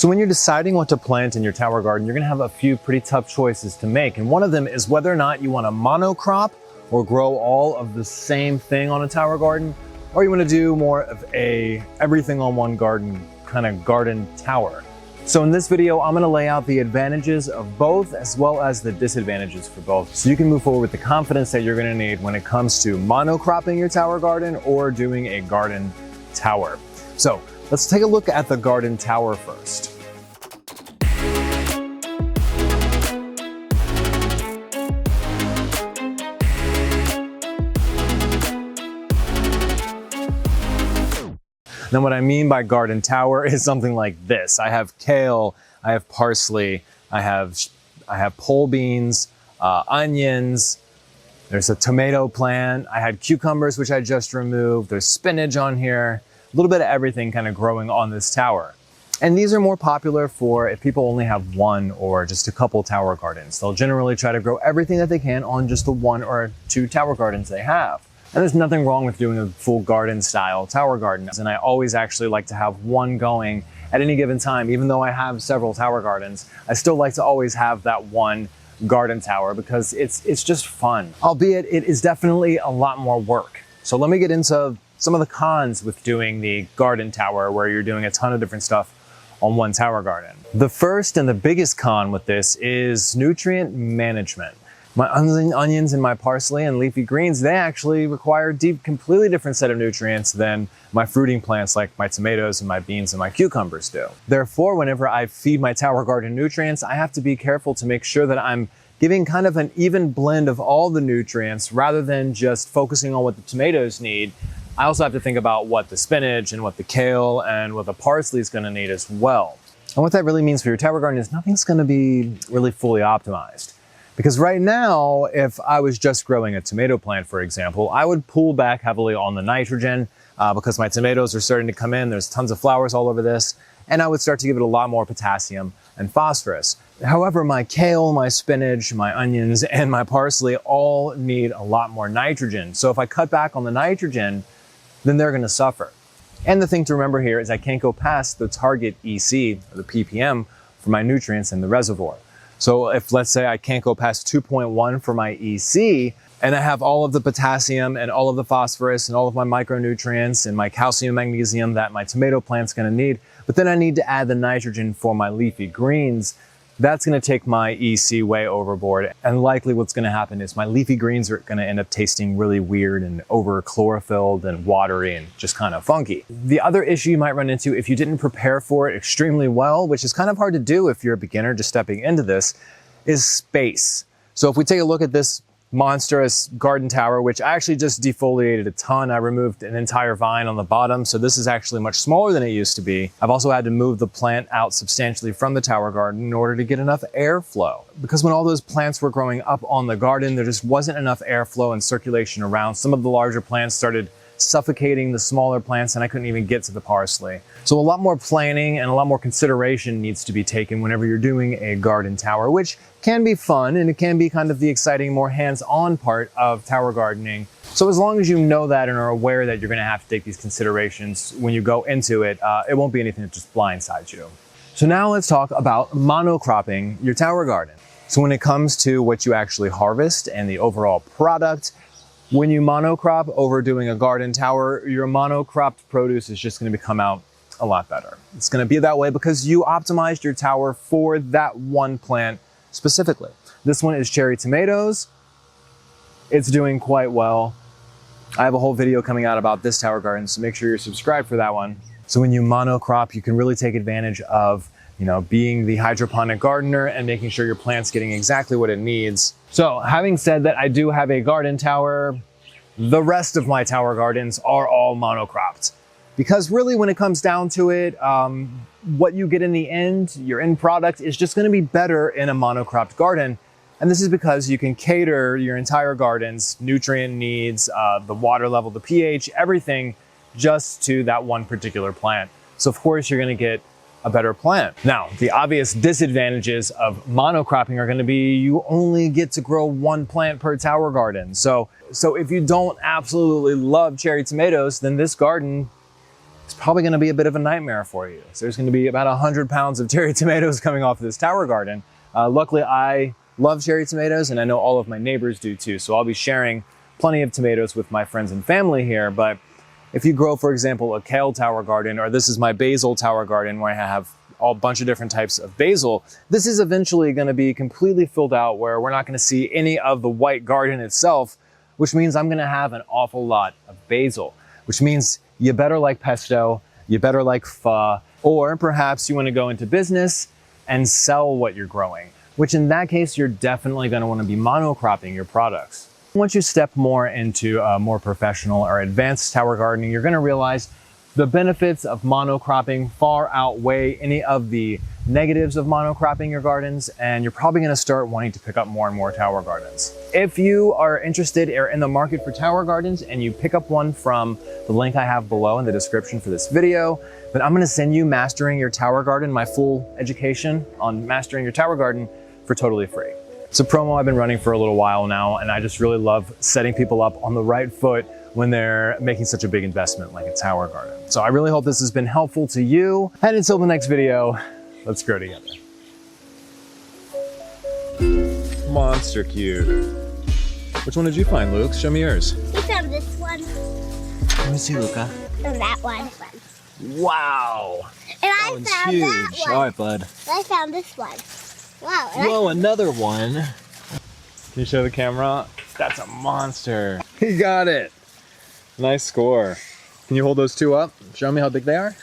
So when you're deciding what to plant in your tower garden, you're gonna have a few pretty tough choices to make. And one of them is whether or not you wanna monocrop or grow all of the same thing on a tower garden, or you wanna do more of a everything on one garden kind of garden tower. So in this video, I'm gonna lay out the advantages of both as well as the disadvantages for both, so you can move forward with the confidence that you're gonna need when it comes to monocropping your tower garden or doing a garden tower. So let's take a look at the garden tower first. Now what I mean by garden tower is something like this. I have kale, I have parsley, I have pole beans, onions, there's a tomato plant, I had cucumbers which I just removed, there's spinach on here, a little bit of everything kind of growing on this tower. And these are more popular for if people only have one or just a couple tower gardens. They'll generally try to grow everything that they can on just the one or two tower gardens they have. And there's nothing wrong with doing a full garden style tower garden. And I always actually like to have one going at any given time. Even though I have several tower gardens, I still like to always have that one garden tower because it's just fun. Albeit it is definitely a lot more work. So let me get into some of the cons with doing the garden tower where you're doing a ton of different stuff on one tower garden. The first and the biggest con with this is nutrient management. My onions and my parsley and leafy greens, they actually require a completely different set of nutrients than my fruiting plants like my tomatoes and my beans and my cucumbers do. Therefore, whenever I feed my tower garden nutrients, I have to be careful to make sure that I'm giving kind of an even blend of all the nutrients rather than just focusing on what the tomatoes need. I also have to think about what the spinach and what the kale and what the parsley is going to need as well. And what that really means for your tower garden is nothing's going to be really fully optimized. Because right now, if I was just growing a tomato plant, for example, I would pull back heavily on the nitrogen because my tomatoes are starting to come in. There's tons of flowers all over this. And I would start to give it a lot more potassium and phosphorus. However, my kale, my spinach, my onions, and my parsley all need a lot more nitrogen. So if I cut back on the nitrogen, then they're going to suffer. And the thing to remember here is I can't go past the target EC, or the ppm, for my nutrients in the reservoir. So if, let's say, I can't go past 2.1 for my EC, and I have all of the potassium and all of the phosphorus and all of my micronutrients and my calcium, magnesium that my tomato plant's gonna need, but then I need to add the nitrogen for my leafy greens, that's gonna take my EC way overboard. And likely what's gonna happen is my leafy greens are gonna end up tasting really weird and over chlorophylled and watery and just kind of funky. The other issue you might run into if you didn't prepare for it extremely well, which is kind of hard to do if you're a beginner just stepping into this, is space. So if we take a look at this monstrous garden tower, which I actually just defoliated a ton. I removed an entire vine on the bottom, so this is actually much smaller than it used to be. I've also had to move the plant out substantially from the tower garden in order to get enough airflow. Because when all those plants were growing up on the garden, there just wasn't enough airflow and circulation around. Some of the larger plants started suffocating the smaller plants and I couldn't even get to the parsley. So a lot more planning and a lot more consideration needs to be taken whenever you're doing a garden tower, which can be fun and it can be kind of the exciting, more hands-on part of tower gardening. So as long as you know that and are aware that you're going to have to take these considerations when you go into it, it won't be anything that just blindsides you. So now let's talk about monocropping your tower garden. So when it comes to what you actually harvest and the overall product, when you monocrop over doing a garden tower, your monocropped produce is just going to come out a lot better. It's going to be that way because you optimized your tower for that one plant specifically. This one is cherry tomatoes. It's doing quite well. I have a whole video coming out about this tower garden, so make sure you're subscribed for that one. So when you monocrop, you can really take advantage of, being the hydroponic gardener and making sure your plant's getting exactly what it needs. So having said that, I do have a garden tower. The rest of my tower gardens are all monocropped. Because really when it comes down to it, what you get in the end, your end product, is just gonna be better in a monocropped garden. And this is because you can cater your entire garden's nutrient needs, the water level, the pH, everything just to that one particular plant. So of course you're gonna get a better plant. Now, the obvious disadvantages of monocropping are gonna be you only get to grow one plant per tower garden. So if you don't absolutely love cherry tomatoes, then this garden is it's probably going to be a bit of a nightmare for you. So there's going to be about 100 pounds of cherry tomatoes coming off of this tower garden. Luckily, I love cherry tomatoes, and I know all of my neighbors do too. So I'll be sharing plenty of tomatoes with my friends and family here. But if you grow, for example, a kale tower garden, or this is my basil tower garden where I have a bunch of different types of basil, this is eventually going to be completely filled out where we're not going to see any of the white garden itself, which means I'm going to have an awful lot of basil, which means you better like pesto, you better like pho, or perhaps you want to go into business and sell what you're growing, which in that case, you're definitely going to want to be monocropping your products. Once you step more into more professional or advanced tower gardening, you're going to realize the benefits of monocropping far outweigh any of the negatives of monocropping your gardens, and you're probably going to start wanting to pick up more and more tower gardens. If you are interested or in the market for tower gardens and you pick up one from the link I have below in the description for this video, then I'm going to send you Mastering Your Tower Garden, my full education on mastering your tower garden, for totally free. It's a promo I've been running for a little while now, and I just really love setting people up on the right foot when they're making such a big investment like a tower garden. So I really hope this has been helpful to you. And until the next video, let's grow together. Monster cute. Which one did you find, Luke? Show me yours. I found this one. Let me see, Luca. And that one. Wow. And I found that one. All right, bud. I found this one. Wow. Whoa, another one. Can you show the camera? That's a monster. He got it. Nice score. Can you hold those two up? Show me how big they are.